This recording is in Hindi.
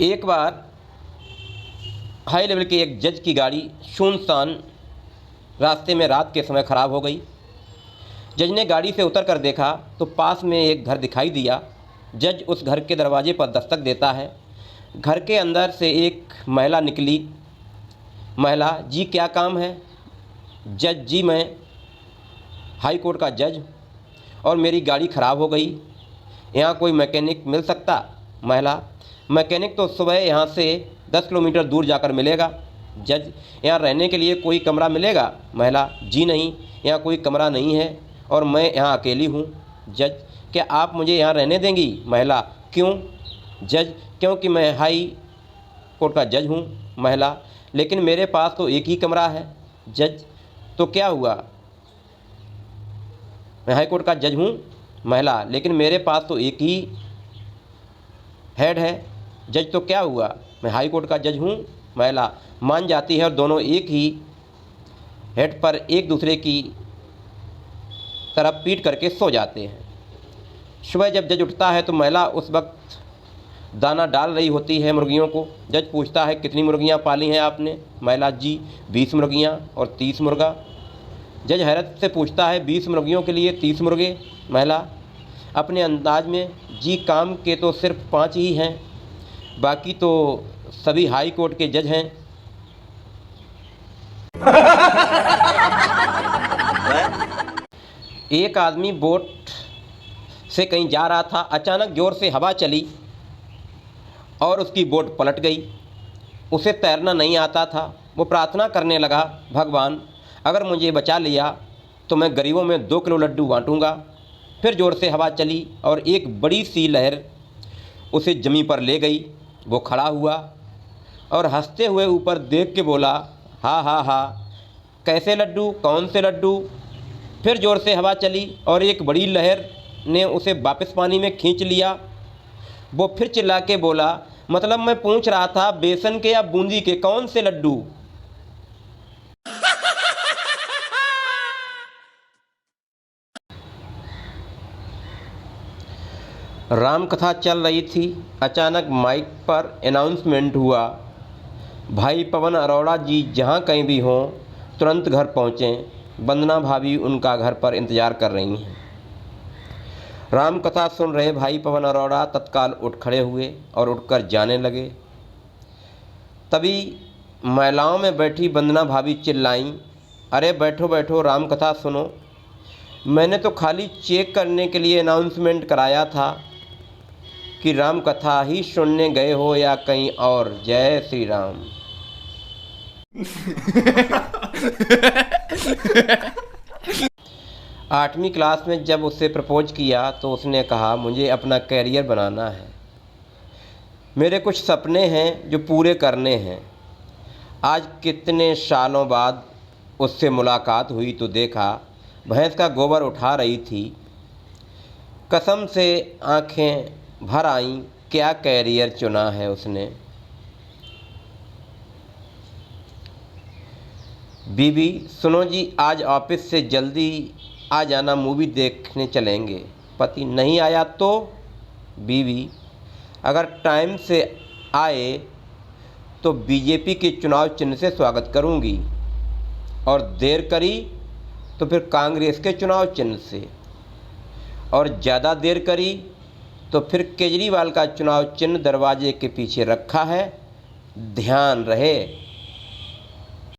एक बार हाई लेवल के एक जज की गाड़ी सुनसान रास्ते में रात के समय ख़राब हो गई। जज ने गाड़ी से उतर कर देखा तो पास में एक घर दिखाई दिया। जज उस घर के दरवाजे पर दस्तक देता है। घर के अंदर से एक महिला निकली। महिला, जी क्या काम है? जज, जी मैं हाई कोर्ट का जज और मेरी गाड़ी ख़राब हो गई, यहाँ कोई मैकेनिक मिल सकता? महिला, मैकेनिक तो सुबह यहाँ से 10 किलोमीटर दूर जाकर मिलेगा। जज, यहाँ रहने के लिए कोई कमरा मिलेगा? महिला, जी नहीं, यहाँ कोई कमरा नहीं है और मैं यहाँ अकेली हूँ। जज, क्या आप मुझे यहाँ रहने देंगी? महिला, क्यों? जज, क्योंकि मैं हाई कोर्ट का जज हूँ। महिला, लेकिन मेरे पास तो एक ही कमरा है। जज, तो क्या हुआ? मैं हाई कोर्ट का जज हूँ। महिला, लेकिन मेरे पास तो एक ही हेड है। जज, तो क्या हुआ? मैं हाई कोर्ट का जज हूँ। महिला मान जाती है और दोनों एक ही हेड पर एक दूसरे की तरफ पीट करके सो जाते हैं। सुबह जब जज उठता है तो महिला उस वक्त दाना डाल रही होती है मुर्गियों को। जज पूछता है, कितनी मुर्गियाँ पाली हैं आपने? महिला, जी 20 मुर्गियाँ और 30 मुर्गा। जज हैरत से पूछता है, 20 मुर्गियों के लिए 30 मुर्गे? महिला अपने अंदाज में, जी काम के तो सिर्फ 5 ही हैं, बाकी तो सभी हाई कोर्ट के जज हैं। एक आदमी बोट से कहीं जा रहा था। अचानक ज़ोर से हवा चली और उसकी बोट पलट गई। उसे तैरना नहीं आता था। वो प्रार्थना करने लगा, भगवान अगर मुझे बचा लिया तो मैं गरीबों में 2 किलो लड्डू बांटूंगा। फिर ज़ोर से हवा चली और एक बड़ी सी लहर उसे ज़मीन पर ले गई। वो खड़ा हुआ और हंसते हुए ऊपर देख के बोला, हा हा हा, कैसे लड्डू, कौन से लड्डू? फिर ज़ोर से हवा चली और एक बड़ी लहर ने उसे वापस पानी में खींच लिया। वो फिर चिल्ला के बोला, मतलब मैं पूछ रहा था बेसन के या बूंदी के, कौन से लड्डू? राम कथा चल रही थी। अचानक माइक पर अनाउंसमेंट हुआ, भाई पवन अरोड़ा जी जहाँ कहीं भी हों तुरंत घर पहुँचें। वंदना भाभी उनका घर पर इंतज़ार कर रही हैं। राम कथा सुन रहे भाई पवन अरोड़ा तत्काल उठ खड़े हुए और उठकर जाने लगे। तभी महिलाओं में बैठी वंदना भाभी चिल्लाईं, अरे बैठो बैठो, राम कथा सुनो। मैंने तो खाली चेक करने के लिए अनाउंसमेंट कराया था कि राम कथा ही सुनने गए हो या कहीं और। जय श्री राम। 8वीं क्लास में जब उससे प्रपोज किया तो उसने कहा, मुझे अपना कैरियर बनाना है, मेरे कुछ सपने हैं जो पूरे करने हैं। आज कितने सालों बाद उससे मुलाकात हुई तो देखा भैंस का गोबर उठा रही थी। कसम से आंखें भर आईं, क्या कैरियर चुना है उसने। बीबी, सुनो जी, आज ऑफिस से जल्दी आ जाना, मूवी देखने चलेंगे। पति, नहीं आया तो? बीवी, अगर टाइम से आए तो बीजेपी के चुनाव चिन्ह से स्वागत करूंगी और देर करी तो फिर कांग्रेस के चुनाव चिन्ह से, और ज़्यादा देर करी तो फिर केजरीवाल का चुनाव चिन्ह दरवाजे के पीछे रखा है, ध्यान रहे।